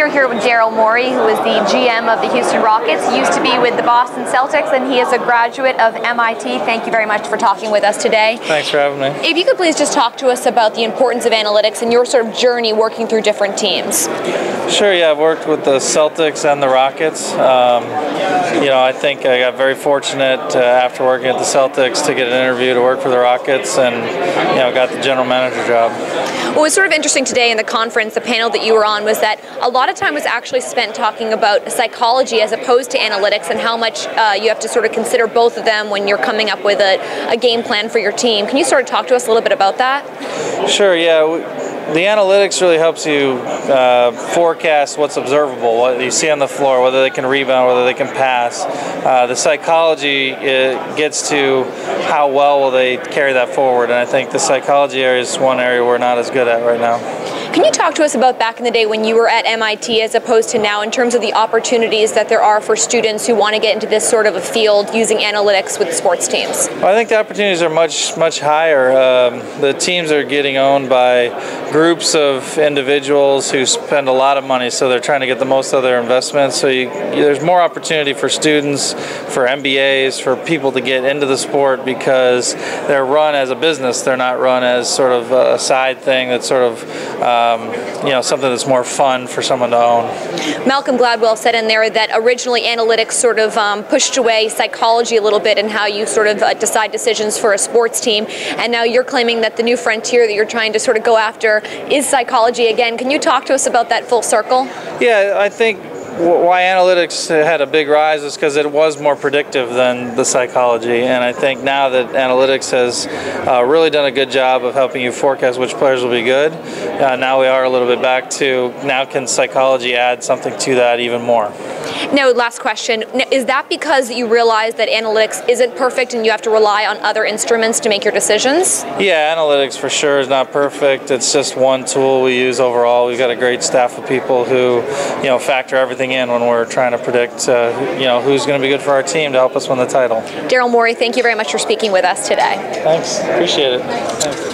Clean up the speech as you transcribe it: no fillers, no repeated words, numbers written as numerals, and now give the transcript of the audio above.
are here with Daryl Morey, who is the GM of the Houston Rockets. He used to be with the Boston Celtics, and he is a graduate of MIT. Thank you very much for talking with us today. Thanks for having me. If you could please just talk to us about the importance of analytics and your sort of journey working through different teams. Sure, yeah, I've worked with the Celtics and the Rockets. I think I got very fortunate after working at the Celtics to get an interview to work for the Rockets, and got the general manager job. What was sort of interesting today in the conference, the panel that you were on, was that a lot of time was actually spent talking about psychology as opposed to analytics, and how much you have to sort of consider both of them when you're coming up with a game plan for your team. Can you sort of talk to us a little bit about that? Sure, yeah. The analytics really helps you forecast what's observable, what you see on the floor, whether they can rebound, whether they can pass. The psychology gets to how well will they carry that forward, and I think the psychology area is one area we're not as good at right now. Can you talk to us about back in the day when you were at MIT as opposed to now, in terms of the opportunities that there are for students who want to get into this sort of a field using analytics with sports teams? Well, I think the opportunities are much higher. The teams are getting owned by groups of individuals who spend a lot of money, so they're trying to get the most of their investments. So there's more opportunity for students, for MBAs, for people to get into the sport because they're run as a business. They're not run as sort of a side thing that's sort of something that's more fun for someone to own. Malcolm Gladwell said in there that originally analytics sort of pushed away psychology a little bit and how you sort of decide decisions for a sports team, and now you're claiming that the new frontier that you're trying to sort of go after is psychology again. Can you talk to us about that full circle? Yeah, I think why analytics had a big rise is because it was more predictive than the psychology, and I think now that analytics has really done a good job of helping you forecast which players will be good, now we are a little bit back to now can psychology add something to that even more. Now, last question, is that because you realize that analytics isn't perfect and you have to rely on other instruments to make your decisions? Yeah, analytics for sure is not perfect. It's just one tool we use overall. We've got a great staff of people who factor everything in when we're trying to predict who's going to be good for our team to help us win the title. Daryl Morey, thank you very much for speaking with us today. Thanks, appreciate it. Thanks.